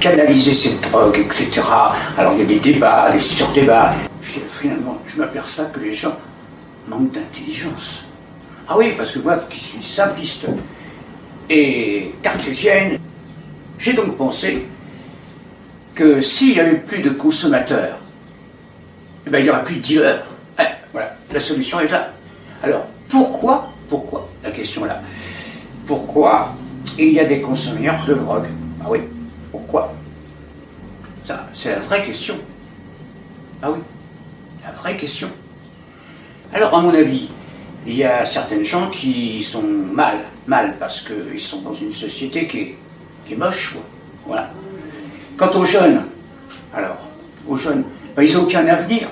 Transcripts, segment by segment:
canaliser cette drogue, etc. Alors il y a des débats, des sur-débats. Finalement, je m'aperçois que les gens manquent d'intelligence. Ah oui, parce que moi, qui suis simpliste et cartésienne, j'ai donc pensé que s'il n'y avait plus de consommateurs, eh ben, il n'y aura plus de dealers. Voilà, la solution est là. Alors, pourquoi, la question est là, pourquoi il y a des consommateurs de drogue? Ah oui, pourquoi? Ça, c'est la vraie question. Ah oui, la vraie question. Alors, à mon avis, il y a certaines gens qui sont mal, parce qu'ils sont dans une société qui est moche, quoi. Voilà. Quant aux jeunes, alors, ben, ils n'ont aucun avenir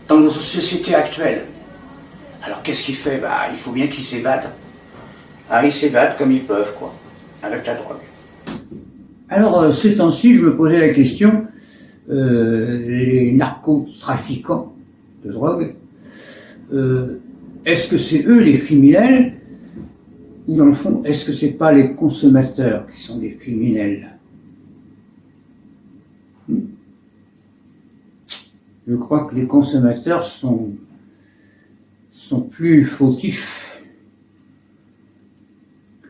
dans notre société actuelle. Alors, qu'est-ce qu'ils font? Bah, il faut bien qu'ils s'évadent. Ah, ils s'évadent comme ils peuvent, quoi, avec la drogue. Alors, ces temps-ci, je me posais la question, les narcotrafiquants de drogue, est-ce que c'est eux les criminels, ou dans le fond, est-ce que c'est pas les consommateurs qui sont des criminels? Je crois que les consommateurs sont plus fautifs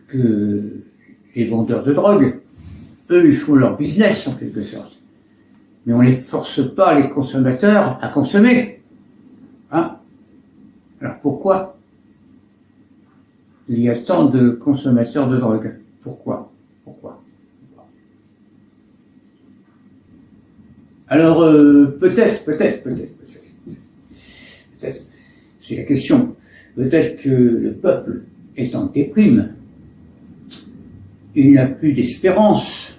que les vendeurs de drogue. Eux, ils font leur business en quelque sorte. Mais on ne les force pas, les consommateurs, à consommer. Hein? Alors pourquoi il y a tant de consommateurs de drogue? Pourquoi? Alors, peut-être, c'est la question. Peut-être que le peuple est en déprime. Il n'a plus d'espérance.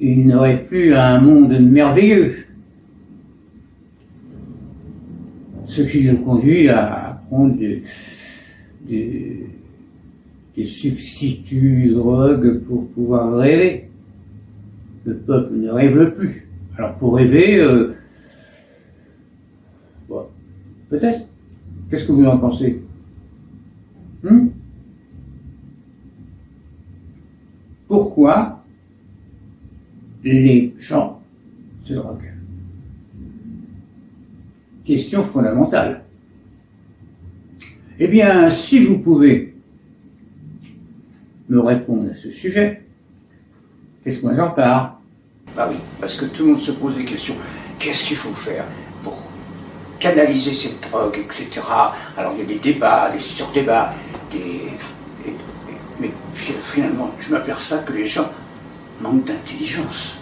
Il ne rêve plus à un monde merveilleux. Ce qui nous conduit à prendre des substituts de drogue pour pouvoir rêver. Le peuple ne rêve plus. Alors pour rêver, bon, peut-être. Qu'est-ce que vous en pensez? Pourquoi les gens se droguent? Question fondamentale. Eh bien, si vous pouvez me répondre à ce sujet, faites-moi en part. Bah oui, parce que tout le monde se pose des questions. Qu'est-ce qu'il faut faire pour canaliser cette drogue, etc. Alors il y a des débats, des sur-débats, mais finalement, je m'aperçois que les gens manquent d'intelligence.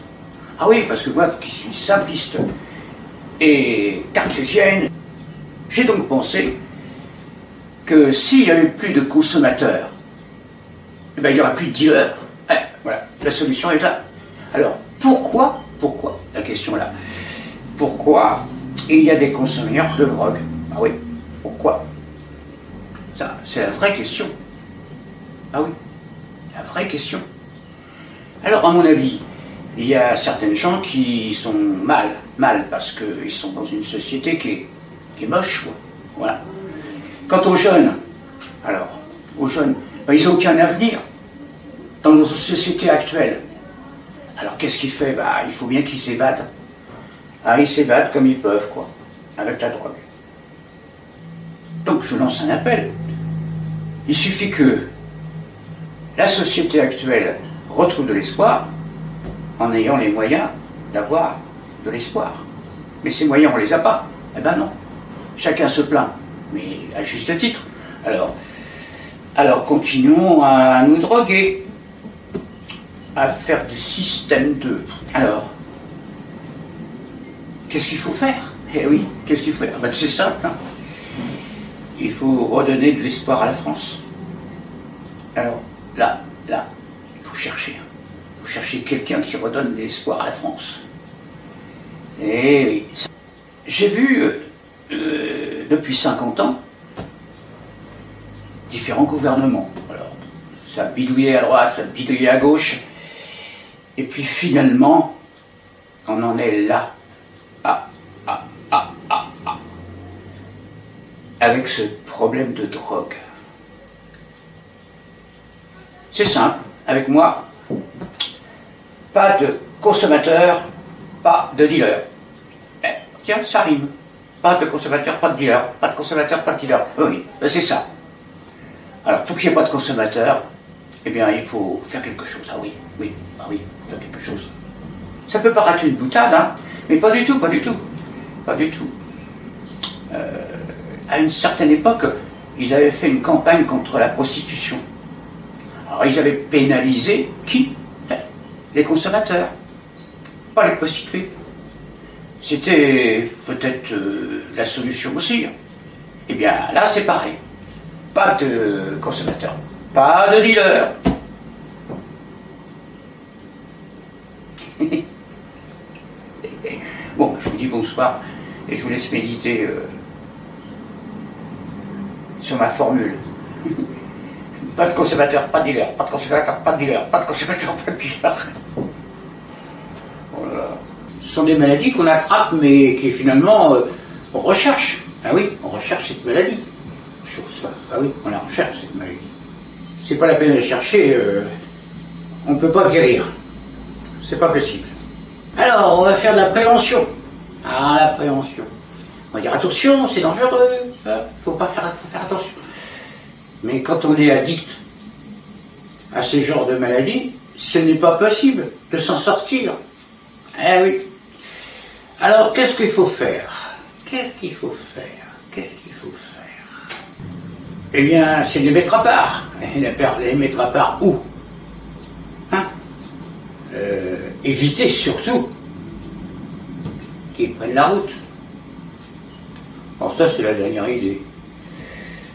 Ah oui, parce que moi, qui suis simpliste et cartésienne, j'ai donc pensé que s'il n'y avait plus de consommateurs, eh ben, il n'y aura plus de dealers. Voilà, la solution est là. Alors, pourquoi, la question est là, pourquoi il y a des consommateurs de drogue? Ah oui, pourquoi? Ça, c'est la vraie question. Ah oui, la vraie question. Alors, à mon avis, il y a certaines gens qui sont mal, parce qu'ils sont dans une société qui est moche, quoi. Voilà. Quant aux jeunes, alors, ben, ils n'ont aucun avenir dans notre société actuelle. Alors qu'est-ce qu'ils font? Bah, il faut bien qu'ils s'évadent. Ah, ils s'évadent comme ils peuvent, quoi, avec la drogue. Donc je lance un appel. Il suffit que la société actuelle retrouve de l'espoir en ayant les moyens d'avoir de l'espoir. Mais ces moyens, on les a pas. Eh ben non. Chacun se plaint, mais à juste titre. Alors continuons à nous droguer, à faire des systèmes de... Alors, qu'est-ce qu'il faut faire? Eh oui, qu'est-ce qu'il faut faire? Ben, c'est simple, hein. Il faut redonner de l'espoir à la France. Alors, là, il faut chercher. Il faut chercher quelqu'un qui redonne de l'espoir à la France. Et oui, j'ai vu, depuis 50 ans, différents gouvernements. Alors, ça bidouillait à droite, ça bidouillait à gauche. Et puis finalement, on en est là. Avec ce problème de drogue. C'est simple. Avec moi, pas de consommateur, pas de dealer. Eh, tiens, ça rime. Pas de consommateur, pas de dealer. Pas de consommateur, pas de dealer. Oui, ben c'est ça. Alors, pour qu'il n'y ait pas de consommateur, eh bien, il faut faire quelque chose. Ah oui, oui, ah oui, faire quelque chose. Ça peut paraître une boutade, hein, mais pas du tout, pas du tout. Pas du tout. À une certaine époque, ils avaient fait une campagne contre la prostitution. Alors, ils avaient pénalisé qui? Les consommateurs, pas les prostituées. C'était peut-être la solution aussi. Eh bien, là, c'est pareil. Pas de consommateurs, pas de dealers. Bon, je vous dis bonsoir et je vous laisse méditer sur ma formule. Pas de consommateur, pas de dealer, pas de consommateur, pas de dealer, pas de consommateur, pas de dealer. Voilà. Ce sont des maladies qu'on attrape, mais qui finalement on recherche. Ah oui, on recherche cette maladie. Ah oui, on la recherche cette maladie. C'est pas la peine de la chercher, on ne peut pas guérir. C'est pas possible. Alors, on va faire de la prévention. Ah, la prévention. On va dire attention, c'est dangereux, faut faire attention. Mais quand on est addict à ce genre de maladie, ce n'est pas possible de s'en sortir. Eh oui. Alors, qu'est-ce qu'il faut faire? Qu'est-ce qu'il faut faire? Qu'est-ce qu'il faut faire? Eh bien, c'est les mettre à part. Les mettre à part où? Hein? Éviter surtout qu'ils prennent la route. Alors ça, c'est la dernière idée.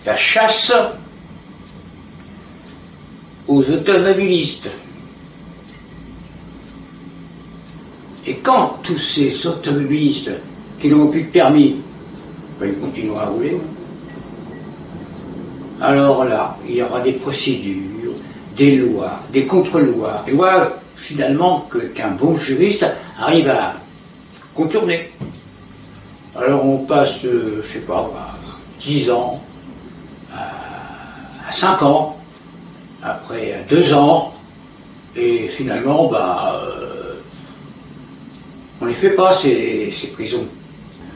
La chasse aux automobilistes. Et quand tous ces automobilistes qui n'ont plus de permis, ben, ils continueront à rouler, alors là, il y aura des procédures, des lois, des contre-lois, des lois finalement qu'un bon juriste arrive à contourner. Alors on passe, je sais pas, 10 ans, à 5 ans, après à 2 ans, et finalement, on les fait pas ces prisons.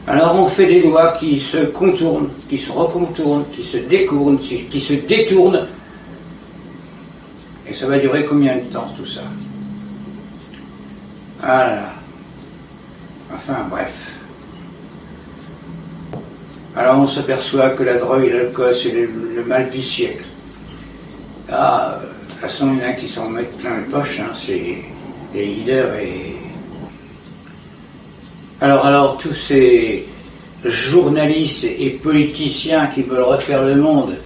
Alors on fait des lois qui se contournent, qui se recontournent, qui se détournent, qui se détournent. Et ça va durer combien de temps tout ça? Ah là là. Enfin bref. Alors on s'aperçoit que la drogue et l'alcool c'est le mal du siècle. Ah, de toute façon il y en a qui s'en mettent plein les poches, hein, c'est les leaders et... Alors tous ces journalistes et politiciens qui veulent refaire le monde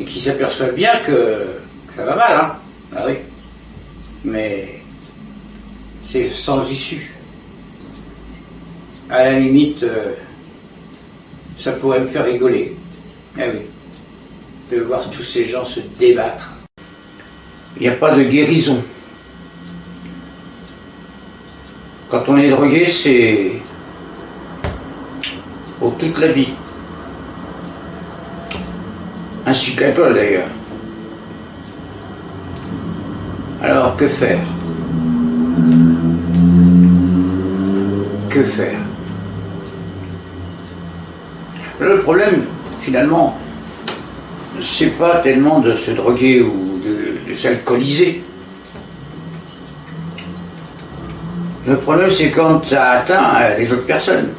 et qui s'aperçoivent bien que ça va mal, hein. Ah oui. Mais c'est sans issue. À la limite, ça pourrait me faire rigoler. Ah oui. De voir tous ces gens se débattre. Il n'y a pas de guérison. Quand on est drogué, c'est pour toute la vie. Ainsi que l'alcool d'ailleurs. Alors que faire? Que faire? Le problème, finalement, c'est pas tellement de se droguer ou de s'alcooliser. Le problème, c'est quand ça atteint les autres personnes.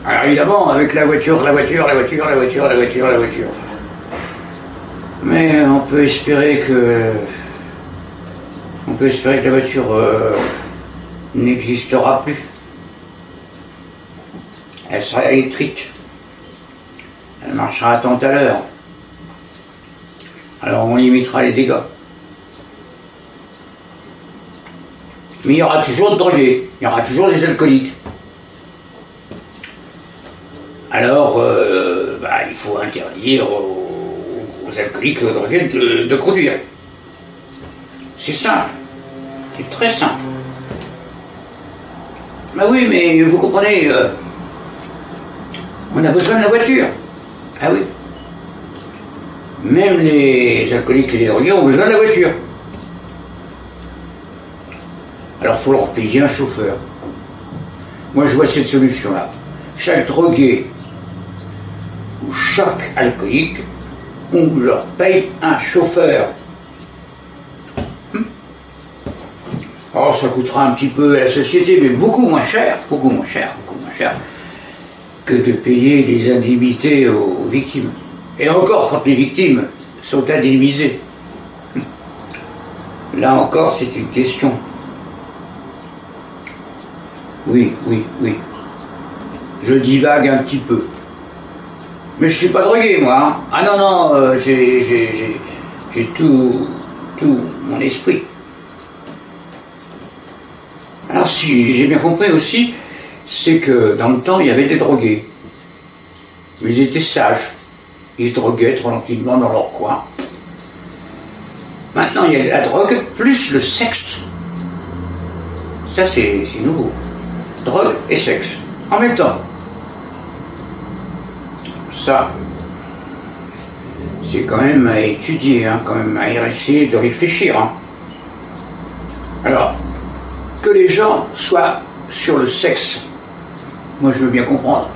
Alors évidemment, avec la voiture. Mais on peut espérer que la voiture n'existera plus. Elle sera électrique. Elle marchera à tant à l'heure. Alors on limitera les dégâts. Mais il y aura toujours de drogués, il y aura toujours des alcooliques. Alors, il faut interdire aux alcooliques et aux drogués de conduire. C'est simple, c'est très simple. Bah oui, mais vous comprenez, on a besoin de la voiture. Ah oui. Même les alcooliques et les drogués ont besoin de la voiture. Alors il faut leur payer un chauffeur. Moi je vois cette solution-là. Chaque drogué ou chaque alcoolique, on leur paye un chauffeur. Alors ça coûtera un petit peu à la société, mais beaucoup moins cher que de payer des indemnités aux victimes. Et encore, quand les victimes sont indemnisées. Là encore, c'est une question. Oui. Je divague un petit peu. Mais je suis pas drogué, moi. Hein. Ah non, j'ai tout mon esprit. Alors si j'ai bien compris aussi, c'est que dans le temps, il y avait des drogués. Mais ils étaient sages. Ils se droguaient tranquillement dans leur coin. Maintenant, il y a la drogue plus le sexe. Ça, c'est nouveau. Drogue et sexe. En même temps. Ça, c'est quand même à étudier, hein, quand même à essayer de réfléchir. Hein. Alors, que les gens soient sur le sexe, moi je veux bien comprendre.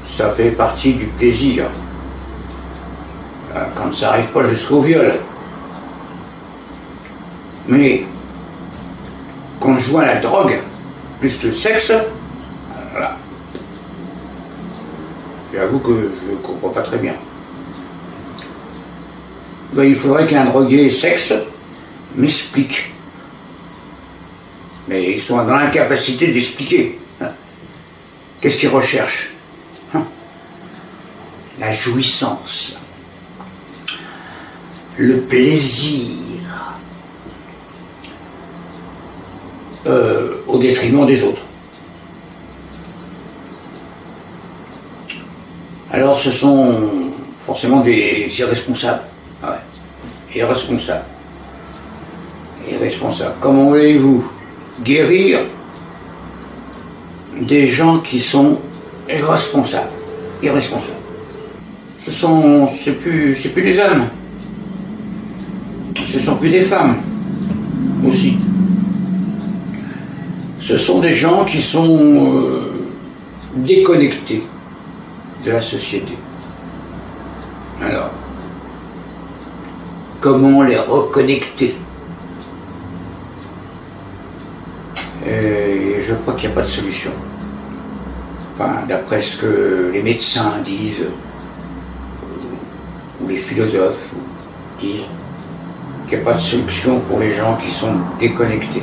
Ça fait partie du plaisir. Quand ça n'arrive pas jusqu'au viol. Mais quand je vois la drogue plus le sexe, voilà. J'avoue que je ne comprends pas très bien. Ben, il faudrait qu'un drogué sexe m'explique. Mais ils sont dans l'incapacité d'expliquer. Hein. Qu'est-ce qu'ils recherchent? Hein. La jouissance. Le plaisir. Au détriment des autres. Alors ce sont forcément des irresponsables. Ouais. Irresponsables. Comment voulez-vous guérir des gens qui sont irresponsables? C'est plus des hommes. Ce sont plus des femmes aussi. Ce sont des gens qui sont déconnectés de la société. Alors, comment les reconnecter? Et je crois qu'il n'y a pas de solution. Enfin, d'après ce que les médecins disent, ou les philosophes disent, qu'il n'y a pas de solution pour les gens qui sont déconnectés.